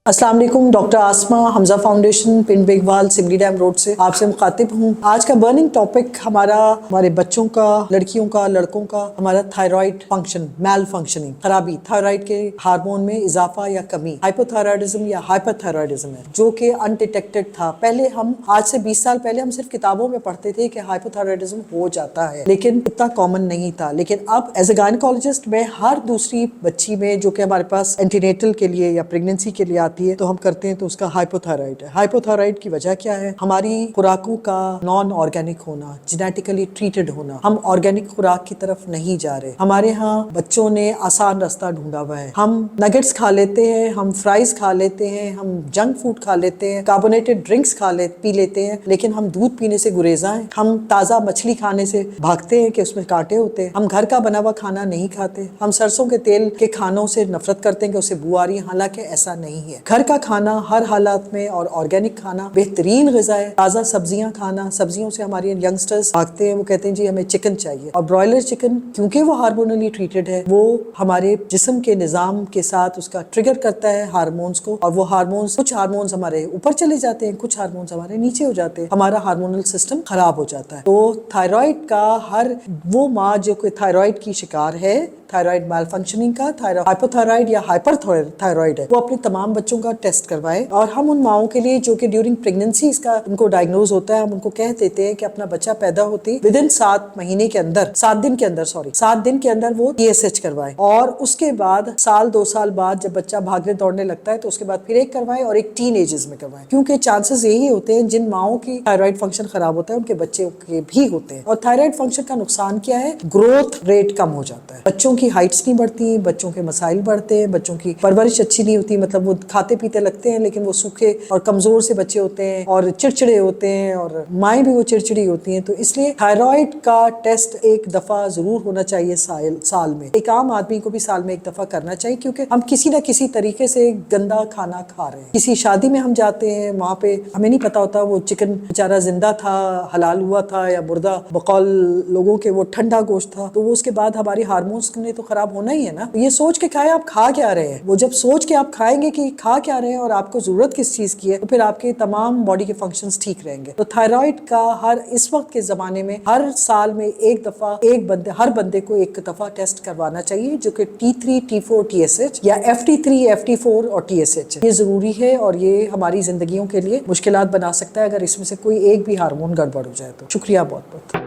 अस्सलाम वालेकुम, डॉक्टर आसमा हमजा फाउंडेशन पिंड बेगवाल सिमली डैम रोड से आपसे मुखातिब हूँ। आज का बर्निंग टॉपिक हमारे बच्चों का, लड़कियों का, लड़कों का हमारा थायराइड फंक्शन, मैल फंक्शनिंग, खराबी, थायराइड के हार्मोन में इजाफा या कमी, हाइपोथायराइडिज्म या हाइपरथायराइडिज्म है जो कि अनडिटेक्टेड था। पहले हम आज से 20 साल पहले हम सिर्फ किताबों में पढ़ते थे कि हाइपोथायराइडिज्म हो जाता है, लेकिन इतना कॉमन नहीं था। लेकिन अब एज ए गायनेकोलॉजिस्ट मैं हर दूसरी बच्ची में जो कि हमारे पास एंटीनेटल के लिए या प्रेगनेंसी के लिए है तो हम करते हैं तो उसका हाइपोथायराइड है। हाइपोथायराइड की वजह क्या है? हमारी खुराकों का नॉन ऑर्गेनिक होना, जेनेटिकली ट्रीटेड होना। हम ऑर्गेनिक खुराक की तरफ नहीं जा रहे। हमारे यहाँ बच्चों ने आसान रास्ता ढूंढा हुआ है। हम नगेट्स खा लेते हैं, हम फ्राइज खा लेते हैं, हम जंक फूड खा लेते हैं, कार्बोनेटेड ड्रिंक्स पी लेते हैं, लेकिन हम दूध पीने से गुरेजा हैं। हम ताज़ा मछली खाने से भागते हैं कि उसमें कांटे होते हैं। हम घर का बना हुआ खाना नहीं खाते। हम सरसों के तेल के खानों से नफरत करते हैं कि उससे बू आ रही है, हालांकि ऐसा नहीं है। घर का खाना हर हालात में और ऑर्गेनिक खाना बेहतरीन ग़िज़ा है। ताज़ा सब्जियां खाना, सब्जियों से हमारे यंगस्टर्स भागते हैं, वो कहते हैं जी हमें चिकन चाहिए। और ब्रॉयलर चिकन क्योंकि वो हार्मोनली ट्रीटेड है, वो हमारे जिस्म के निज़ाम के साथ उसका ट्रिगर करता है हार्मोन्स को, और वो हार्मोन्स, कुछ हार्मोन्स हमारे ऊपर चले जाते हैं, कुछ हार्मोन्स हमारे नीचे हो जाते हैं, हमारा हार्मोनल सिस्टम खराब हो जाता है। तो थायराइड का हर वो माँ जो कि थायराइड की शिकार है, थायराइड मैल फंक्शनिंग का, हाइपोथायराइड या हाइपर थायराइड है, वो अपने तमाम बच्चों का टेस्ट करवाए। और हम उन माओं के लिए जो कि ड्यूरिंग प्रेगनेंसी इसका उनको डायग्नोज होता है, हम उनको कह देते हैं कि अपना बच्चा पैदा होते ही विदिन 7 दिन के अंदर वो TSH करवाए, और उसके बाद साल 2 साल बाद जब बच्चा भागने दौड़ने लगता है तो उसके बाद फिर एक करवाए और एक टीन एजेस में करवाए, क्योंकि चांसेस यही होते हैं जिन माओं की थायराइड फंक्शन खराब होता है उनके बच्चे के भी होते हैं। और थायराइड फंक्शन का नुकसान क्या है? ग्रोथ रेट कम हो जाता है, बच्चों की हाइट्स नहीं बढ़ती, बच्चों के मसाइल बढ़ते हैं, बच्चों की परवरिश अच्छी नहीं होती, मतलब वो खाते पीते लगते हैं लेकिन वो सूखे और कमजोर से बच्चे होते हैं और चिड़चिड़े होते हैं, और माएँ भी वो चिड़चिड़ी होती हैं। तो इसलिए थायराइड का टेस्ट एक दफा जरूर होना चाहिए साल में। एक आम आदमी को भी साल में एक दफा करना चाहिए, क्योंकि हम किसी ना किसी तरीके से गंदा खाना खा रहे हैं। किसी शादी में हम जाते हैं, वहाँ पे हमें नहीं पता होता वो चिकन बेचारा जिंदा था, हलाल हुआ था, या मुर्दा बकौल लोगों के वो ठंडा गोश्त था, तो वो उसके बाद हमारी हार्मोन्स ने तो खराब होना ही है ना। ये सोच के खाए आप खा क्या रहे हैं। वो जब सोच के आप खाएंगे कि खा क्या रहे हैं और आपको जरूरत किस चीज की है, तो फिर आपके तमाम बॉडी के फंक्शंस ठीक रहेंगे। तो थायराइड का इस वक्त के जमाने में हर साल में एक दफा हर बंदे को एक दफा टेस्ट करवाना चाहिए, जो कि T3, T4, TSH या FT3, FT4 और TSH ये जरूरी है, और ये हमारी जिंदगियों के लिए मुश्किलात बना सकता है अगर इसमें से कोई एक भी हार्मोन गड़बड़ हो जाए तो। शुक्रिया बहुत बहुत।